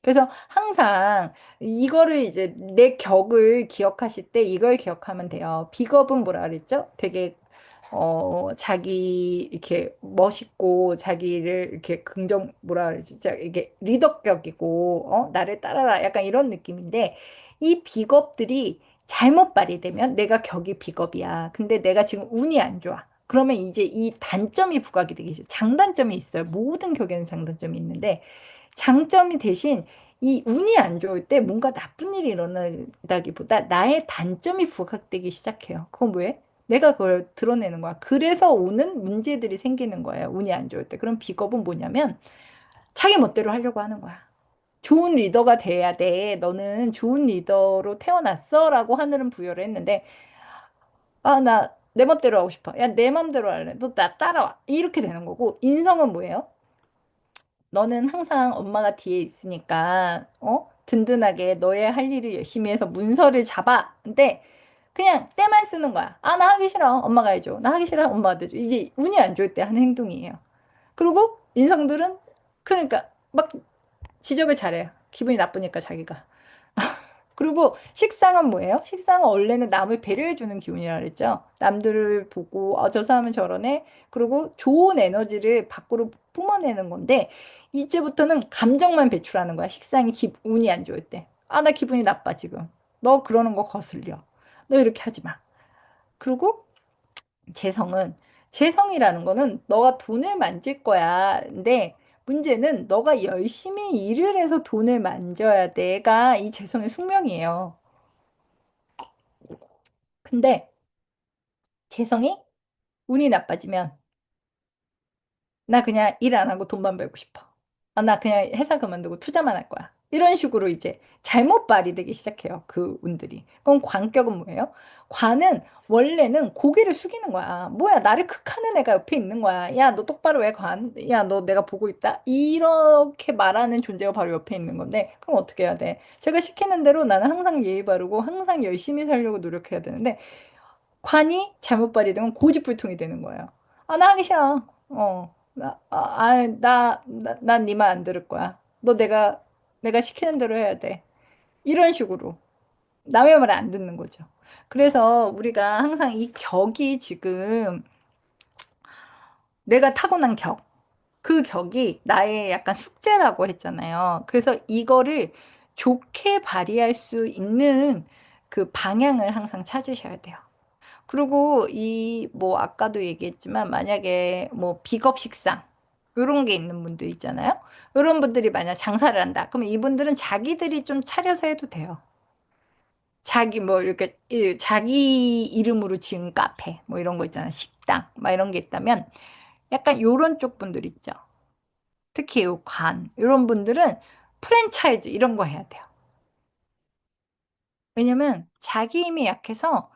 S1: 그래서 항상 이거를 이제 내 격을 기억하실 때 이걸 기억하면 돼요. 비겁은 뭐라 그랬죠? 되게 자기 이렇게 멋있고 자기를 이렇게 뭐라 그러지? 진짜 이게 리더격이고 나를 따라라 약간 이런 느낌인데 이 비겁들이 잘못 발휘되면 내가 격이 비겁이야. 근데 내가 지금 운이 안 좋아. 그러면 이제 이 단점이 부각이 되기 시작. 장단점이 있어요. 모든 격에는 장단점이 있는데 장점이 대신 이 운이 안 좋을 때 뭔가 나쁜 일이 일어나다기보다 나의 단점이 부각되기 시작해요. 그건 왜? 내가 그걸 드러내는 거야. 그래서 오는 문제들이 생기는 거예요. 운이 안 좋을 때. 그럼 비겁은 뭐냐면 자기 멋대로 하려고 하는 거야. 좋은 리더가 돼야 돼. 너는 좋은 리더로 태어났어. 라고 하늘은 부여를 했는데, 아, 나 내 멋대로 하고 싶어. 야, 내 맘대로 할래. 너 나 따라와. 이렇게 되는 거고, 인성은 뭐예요? 너는 항상 엄마가 뒤에 있으니까, 든든하게 너의 할 일을 열심히 해서 문서를 잡아. 근데 그냥 때만 쓰는 거야. 아, 나 하기 싫어. 엄마가 해줘. 나 하기 싫어. 엄마가 해줘. 이제 운이 안 좋을 때 하는 행동이에요. 그리고 인성들은 그러니까 막 지적을 잘해요. 기분이 나쁘니까 자기가. 그리고 식상은 뭐예요? 식상은 원래는 남을 배려해주는 기운이라 그랬죠. 남들을 보고, 저 사람은 저러네. 그리고 좋은 에너지를 밖으로 뿜어내는 건데, 이제부터는 감정만 배출하는 거야. 식상이 운이 안 좋을 때. 아, 나 기분이 나빠, 지금. 너 그러는 거 거슬려. 너 이렇게 하지 마. 그리고 재성은, 재성이라는 거는 너가 돈을 만질 거야. 근데 문제는 너가 열심히 일을 해서 돈을 만져야 돼가 이 재성의 숙명이에요. 근데 재성이 운이 나빠지면 나 그냥 일 안 하고 돈만 벌고 싶어. 아, 나 그냥 회사 그만두고 투자만 할 거야. 이런 식으로 이제 잘못 발휘되기 시작해요. 그 운들이. 그럼 관격은 뭐예요? 관은 원래는 고개를 숙이는 거야. 뭐야, 나를 극하는 애가 옆에 있는 거야. 야, 너 똑바로 해, 관. 야, 너 내가 보고 있다. 이렇게 말하는 존재가 바로 옆에 있는 건데, 그럼 어떻게 해야 돼? 제가 시키는 대로 나는 항상 예의 바르고 항상 열심히 살려고 노력해야 되는데, 관이 잘못 발휘되면 고집불통이 되는 거예요. 아, 나 하기 싫어. 난 네 말 안 들을 거야. 너 내가 시키는 대로 해야 돼. 이런 식으로 남의 말을 안 듣는 거죠. 그래서 우리가 항상 이 격이 지금 내가 타고난 격, 그 격이 나의 약간 숙제라고 했잖아요. 그래서 이거를 좋게 발휘할 수 있는 그 방향을 항상 찾으셔야 돼요. 그리고 뭐 아까도 얘기했지만 만약에 뭐 비겁 식상 요런 게 있는 분들 있잖아요. 요런 분들이 만약 장사를 한다. 그러면 이분들은 자기들이 좀 차려서 해도 돼요. 자기 뭐 이렇게 자기 이름으로 지은 카페 뭐 이런 거 있잖아요. 식당 막 이런 게 있다면 약간 요런 쪽 분들 있죠. 특히 요 요런 분들은 프랜차이즈 이런 거 해야 돼요. 왜냐면 자기 힘이 약해서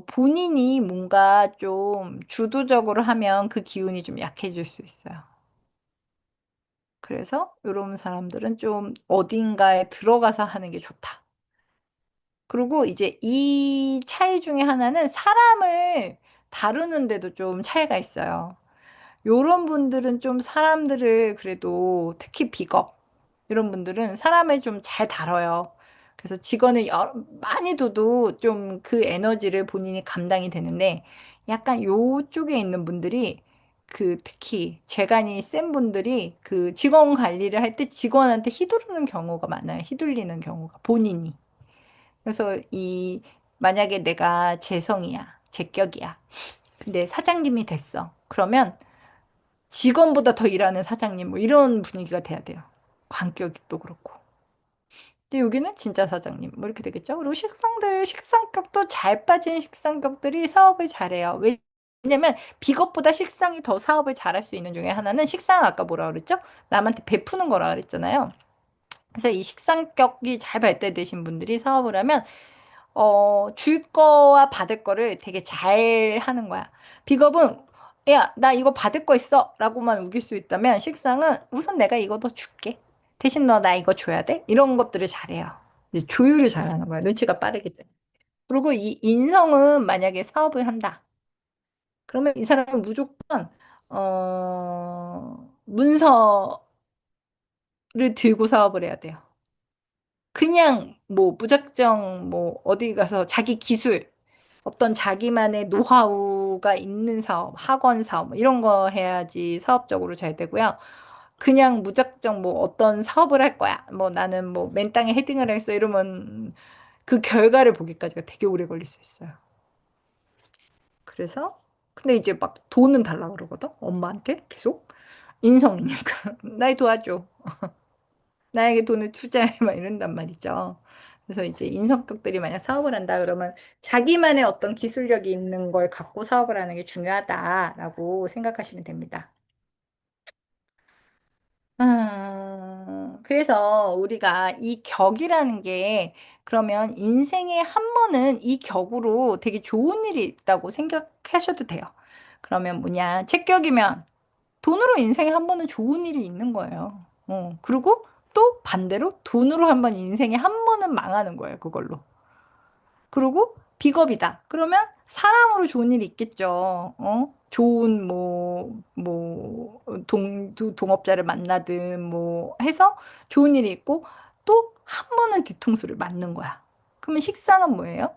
S1: 본인이 뭔가 좀 주도적으로 하면 그 기운이 좀 약해질 수 있어요. 그래서 이런 사람들은 좀 어딘가에 들어가서 하는 게 좋다. 그리고 이제 이 차이 중에 하나는 사람을 다루는데도 좀 차이가 있어요. 요런 분들은 좀 사람들을 그래도 특히 비겁 이런 분들은 사람을 좀 잘 다뤄요. 그래서 직원을 많이 둬도 좀 그 에너지를 본인이 감당이 되는데 약간 요쪽에 있는 분들이 그 특히 재간이 센 분들이 그 직원 관리를 할 때 직원한테 휘두르는 경우가 많아요. 휘둘리는 경우가 본인이. 그래서 만약에 내가 재성이야, 제격이야. 근데 사장님이 됐어. 그러면 직원보다 더 일하는 사장님 뭐 이런 분위기가 돼야 돼요. 관격도 그렇고. 근데 여기는 진짜 사장님 뭐 이렇게 되겠죠. 그리고 식상들 식상격도 잘 빠진 식상격들이 사업을 잘해요. 왜? 왜냐면 비겁보다 식상이 더 사업을 잘할 수 있는 중에 하나는 식상 아까 뭐라 그랬죠? 남한테 베푸는 거라 그랬잖아요. 그래서 이 식상격이 잘 발달되신 분들이 사업을 하면 줄 거와 받을 거를 되게 잘 하는 거야. 비겁은 야, 나 이거 받을 거 있어 라고만 우길 수 있다면 식상은 우선 내가 이거 더 줄게. 대신 너 나 이거 줘야 돼? 이런 것들을 잘해요. 이제 조율을 잘하는 거야. 눈치가 빠르기 때문에. 그리고 이 인성은 만약에 사업을 한다. 그러면 이 사람은 무조건 문서를 들고 사업을 해야 돼요. 그냥 뭐 무작정 뭐 어디 가서 자기 기술 어떤 자기만의 노하우가 있는 사업, 학원 사업 뭐 이런 거 해야지 사업적으로 잘 되고요. 그냥 무작정 뭐 어떤 사업을 할 거야. 뭐 나는 뭐 맨땅에 헤딩을 했어 이러면 그 결과를 보기까지가 되게 오래 걸릴 수 있어요. 그래서 근데 이제 막 돈은 달라 그러거든. 엄마한테 계속 인성이니까 날 도와줘. 나에게 돈을 투자해 막 이런단 말이죠. 그래서 이제 인성격들이 만약 사업을 한다 그러면 자기만의 어떤 기술력이 있는 걸 갖고 사업을 하는 게 중요하다라고 생각하시면 됩니다. 그래서 우리가 이 격이라는 게 그러면 인생에 한 번은 이 격으로 되게 좋은 일이 있다고 생각하셔도 돼요. 그러면 뭐냐, 체격이면 돈으로 인생에 한 번은 좋은 일이 있는 거예요. 그리고 또 반대로 돈으로 한 번 인생에 한 번은 망하는 거예요, 그걸로. 그리고 비겁이다. 그러면 사람으로 좋은 일이 있겠죠. 좋은 동업자를 만나든 뭐 해서 좋은 일이 있고 또 한 번은 뒤통수를 맞는 거야. 그러면 식상은 뭐예요?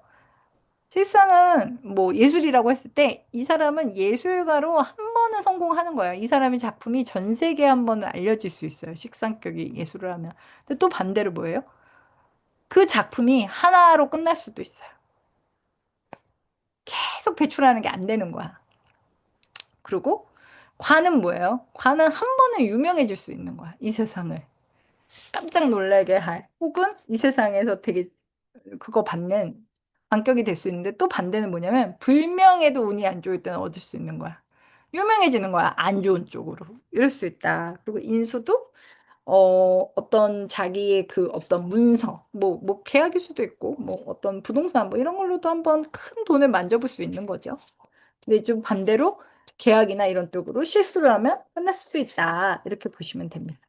S1: 실상은 뭐 예술이라고 했을 때 이 사람은 예술가로 한 번은 성공하는 거예요. 이 사람의 작품이 전 세계에 한 번은 알려질 수 있어요. 식상격이 예술을 하면. 근데 또 반대로 뭐예요? 그 작품이 하나로 끝날 수도 있어요. 계속 배출하는 게 안 되는 거야. 그리고 관은 뭐예요? 관은 한 번은 유명해질 수 있는 거야. 이 세상을. 깜짝 놀라게 할. 혹은 이 세상에서 되게 그거 받는 관격이 될 수 있는데 또 반대는 뭐냐면 불명예도 운이 안 좋을 때는 얻을 수 있는 거야. 유명해지는 거야. 안 좋은 쪽으로. 이럴 수 있다. 그리고 인수도 어떤 자기의 그 어떤 문서, 뭐 계약일 수도 있고, 뭐 어떤 부동산 뭐 이런 걸로도 한번 큰 돈을 만져볼 수 있는 거죠. 근데 좀 반대로 계약이나 이런 쪽으로 실수를 하면 끝날 수도 있다. 이렇게 보시면 됩니다.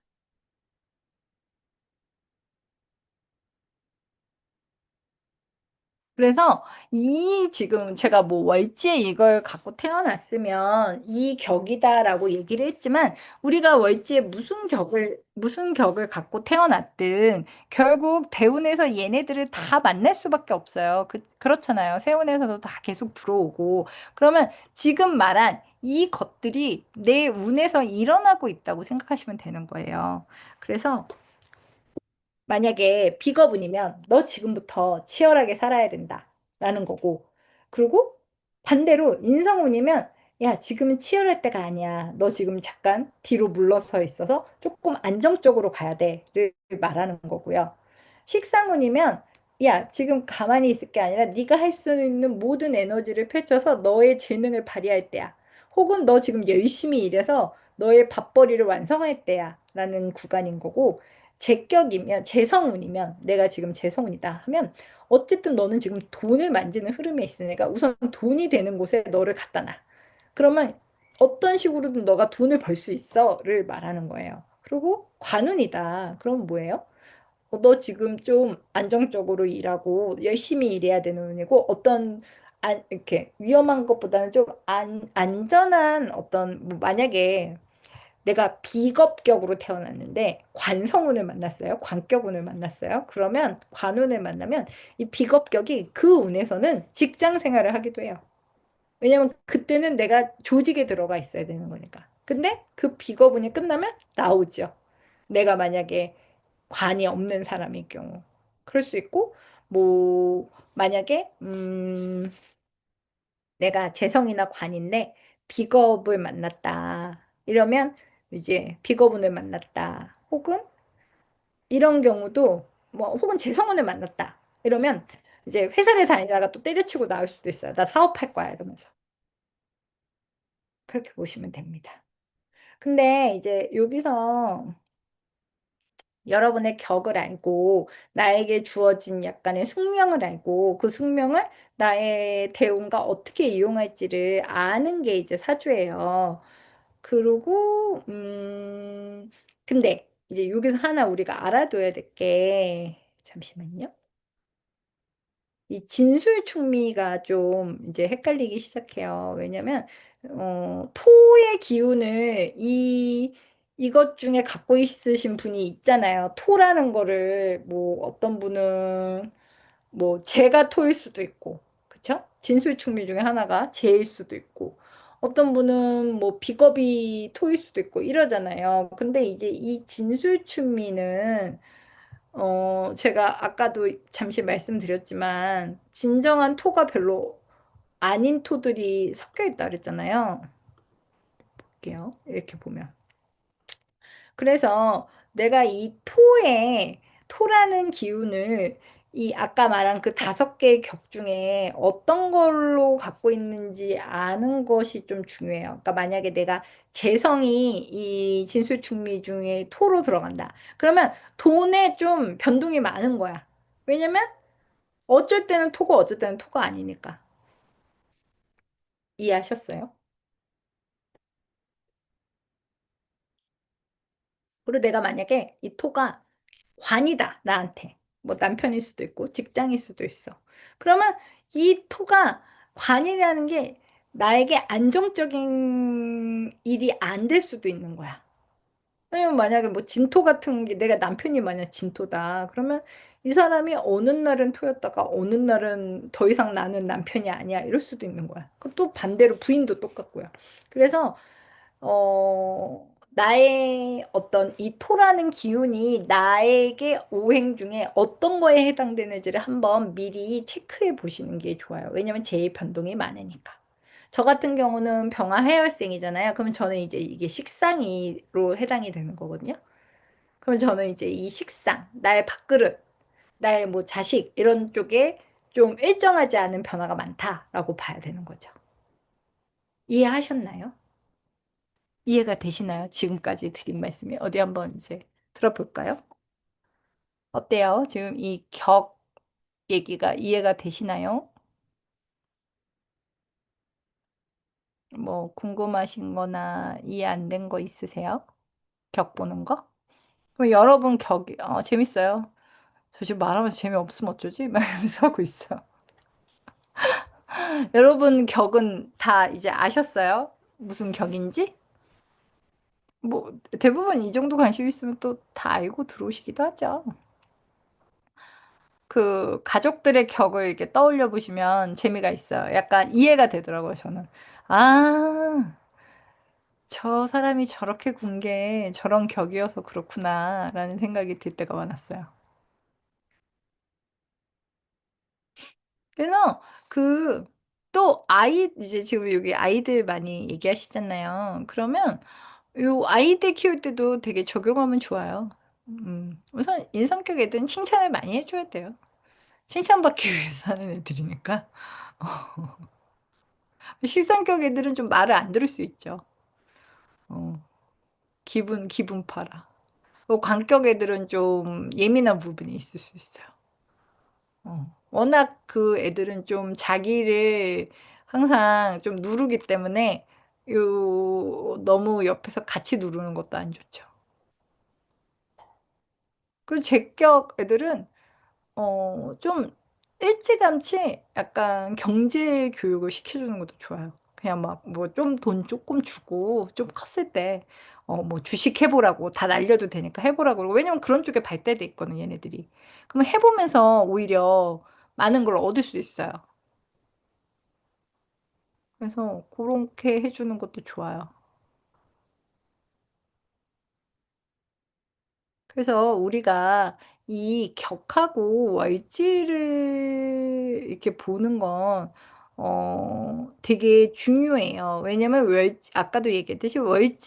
S1: 그래서 이 지금 제가 뭐 월지에 이걸 갖고 태어났으면 이 격이다라고 얘기를 했지만 우리가 월지에 무슨 격을 갖고 태어났든 결국 대운에서 얘네들을 다 만날 수밖에 없어요. 그렇잖아요. 세운에서도 다 계속 들어오고 그러면 지금 말한 이 것들이 내 운에서 일어나고 있다고 생각하시면 되는 거예요. 그래서 만약에 비거분이면 너 지금부터 치열하게 살아야 된다. 라는 거고. 그리고 반대로 인성운이면 야, 지금은 치열할 때가 아니야. 너 지금 잠깐 뒤로 물러서 있어서 조금 안정적으로 가야 돼. 를 말하는 거고요. 식상운이면 야, 지금 가만히 있을 게 아니라 네가 할 수 있는 모든 에너지를 펼쳐서 너의 재능을 발휘할 때야. 혹은 너 지금 열심히 일해서 너의 밥벌이를 완성할 때야. 라는 구간인 거고. 제격이면 재성운이면 내가 지금 재성운이다 하면 어쨌든 너는 지금 돈을 만지는 흐름에 있으니까 우선 돈이 되는 곳에 너를 갖다 놔. 그러면 어떤 식으로든 너가 돈을 벌 수 있어를 말하는 거예요. 그리고 관운이다. 그럼 뭐예요? 너 지금 좀 안정적으로 일하고 열심히 일해야 되는 운이고 어떤 이렇게 위험한 것보다는 좀 안전한 어떤 뭐 만약에 내가 비겁격으로 태어났는데 관성운을 만났어요. 관격운을 만났어요. 그러면 관운을 만나면 이 비겁격이 그 운에서는 직장 생활을 하기도 해요. 왜냐면 그때는 내가 조직에 들어가 있어야 되는 거니까. 근데 그 비겁운이 끝나면 나오죠. 내가 만약에 관이 없는 사람일 경우. 그럴 수 있고, 뭐, 만약에, 내가 재성이나 관인데 비겁을 만났다. 이러면 이제 비거분을 만났다. 혹은 이런 경우도 뭐 혹은 재성운을 만났다. 이러면 이제 회사를 다니다가 또 때려치고 나올 수도 있어요. 나 사업할 거야 이러면서. 그렇게 보시면 됩니다. 근데 이제 여기서 여러분의 격을 알고 나에게 주어진 약간의 숙명을 알고 그 숙명을 나의 대운과 어떻게 이용할지를 아는 게 이제 사주예요. 그리고 근데 이제 여기서 하나 우리가 알아둬야 될 게 잠시만요. 이 진술충미가 좀 이제 헷갈리기 시작해요. 왜냐면 토의 기운을 이것 중에 갖고 있으신 분이 있잖아요. 토라는 거를 뭐 어떤 분은 뭐 재가 토일 수도 있고, 그쵸? 진술충미 중에 하나가 재일 수도 있고, 어떤 분은 뭐 비겁이 토일 수도 있고 이러잖아요. 근데 이제 이 진술충미는 제가 아까도 잠시 말씀드렸지만, 진정한 토가 별로 아닌 토들이 섞여 있다 그랬잖아요. 볼게요. 이렇게 보면. 그래서 내가 이 토라는 기운을 이 아까 말한 그 5개의 격 중에 어떤 걸로 갖고 있는지 아는 것이 좀 중요해요. 그러니까 만약에 내가 재성이 이 진술충미 중에 토로 들어간다. 그러면 돈에 좀 변동이 많은 거야. 왜냐면 어쩔 때는 토고 어쩔 때는 토가 아니니까. 이해하셨어요? 그리고 내가 만약에 이 토가 관이다, 나한테. 뭐 남편일 수도 있고, 직장일 수도 있어. 그러면 이 토가 관이라는 게 나에게 안정적인 일이 안 될 수도 있는 거야. 왜냐면 만약에 뭐 진토 같은 게 내가 남편이 만약 진토다. 그러면 이 사람이 어느 날은 토였다가 어느 날은 더 이상 나는 남편이 아니야. 이럴 수도 있는 거야. 그럼 또 반대로 부인도 똑같고요. 그래서 나의 어떤 이 토라는 기운이 나에게 오행 중에 어떤 거에 해당되는지를 한번 미리 체크해 보시는 게 좋아요. 왜냐면 제일 변동이 많으니까. 저 같은 경우는 병화 해열생이잖아요. 그러면 저는 이제 이게 식상이로 해당이 되는 거거든요. 그러면 저는 이제 이 식상, 나의 밥그릇, 나의 뭐 자식 이런 쪽에 좀 일정하지 않은 변화가 많다라고 봐야 되는 거죠. 이해하셨나요? 이해가 되시나요? 지금까지 드린 말씀이 어디 한번 이제 들어볼까요? 어때요? 지금 이 격 얘기가 이해가 되시나요? 뭐 궁금하신 거나 이해 안 된 거 있으세요? 격 보는 거? 그럼 여러분 격이 재밌어요. 저 지금 말하면서 재미없으면 어쩌지? 막 이러면서 하고 있어요. 여러분 격은 다 이제 아셨어요? 무슨 격인지? 뭐 대부분 이 정도 관심 있으면 또 다 알고 들어오시기도 하죠. 그 가족들의 격을 이렇게 떠올려 보시면 재미가 있어요. 약간 이해가 되더라고요, 저는. 아, 저 사람이 저렇게 군 게 저런 격이어서 그렇구나라는 생각이 들 때가 많았어요. 그래서 그 또 이제 지금 여기 아이들 많이 얘기하시잖아요. 그러면 요 아이들 키울 때도 되게 적용하면 좋아요. 우선 인성격 애들은 칭찬을 많이 해줘야 돼요. 칭찬받기 위해서 하는 애들이니까. 실상격 애들은 좀 말을 안 들을 수 있죠. 어, 기분 팔아. 광격 애들은 좀 예민한 부분이 있을 수 있어요. 워낙 그 애들은 좀 자기를 항상 좀 누르기 때문에 너무 옆에서 같이 누르는 것도 안 좋죠. 그리고 제격 애들은 좀 일찌감치 약간 경제 교육을 시켜주는 것도 좋아요. 그냥 막 뭐 좀 돈 조금 주고 좀 컸을 때 뭐 주식 해보라고 다 날려도 되니까 해보라고 그러고 왜냐면 그런 쪽에 발달돼 있거든 얘네들이. 그러면 해보면서 오히려 많은 걸 얻을 수 있어요. 그래서 그렇게 해주는 것도 좋아요. 그래서 우리가 이 격하고 월지를 이렇게 보는 건, 되게 중요해요. 왜냐면 아까도 얘기했듯이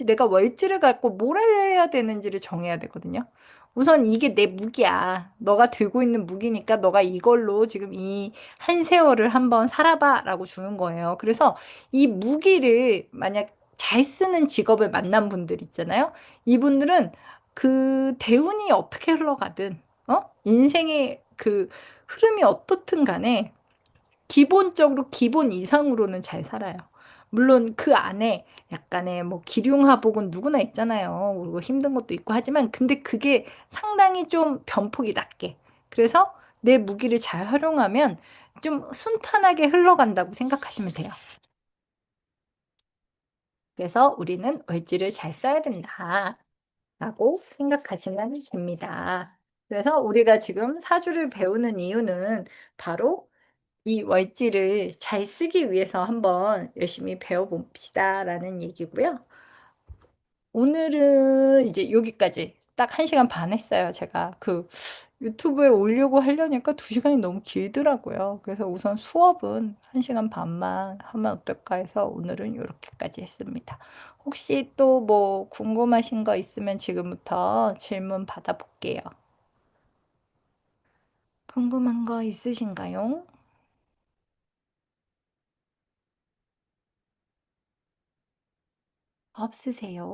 S1: 내가 월지를 갖고 뭘 해야 되는지를 정해야 되거든요. 우선 이게 내 무기야. 너가 들고 있는 무기니까 너가 이걸로 지금 이 한 세월을 한번 살아봐 라고 주는 거예요. 그래서 이 무기를 만약 잘 쓰는 직업을 만난 분들 있잖아요. 이분들은 그 대운이 어떻게 흘러가든, 인생의 그 흐름이 어떻든 간에 기본적으로 기본 이상으로는 잘 살아요. 물론 그 안에 약간의 뭐 기륭하복은 누구나 있잖아요. 그리고 힘든 것도 있고 하지만 근데 그게 상당히 좀 변폭이 낮게. 그래서 내 무기를 잘 활용하면 좀 순탄하게 흘러간다고 생각하시면 돼요. 그래서 우리는 월지를 잘 써야 된다라고 생각하시면 됩니다. 그래서 우리가 지금 사주를 배우는 이유는 바로 이 월지를 잘 쓰기 위해서 한번 열심히 배워봅시다라는 얘기고요. 오늘은 이제 여기까지 딱 1시간 반 했어요. 제가 그 유튜브에 올려고 하려니까 2시간이 너무 길더라고요. 그래서 우선 수업은 1시간 반만 하면 어떨까 해서 오늘은 이렇게까지 했습니다. 혹시 또 뭐 궁금하신 거 있으면 지금부터 질문 받아볼게요. 궁금한 거 있으신가요? 없으세요?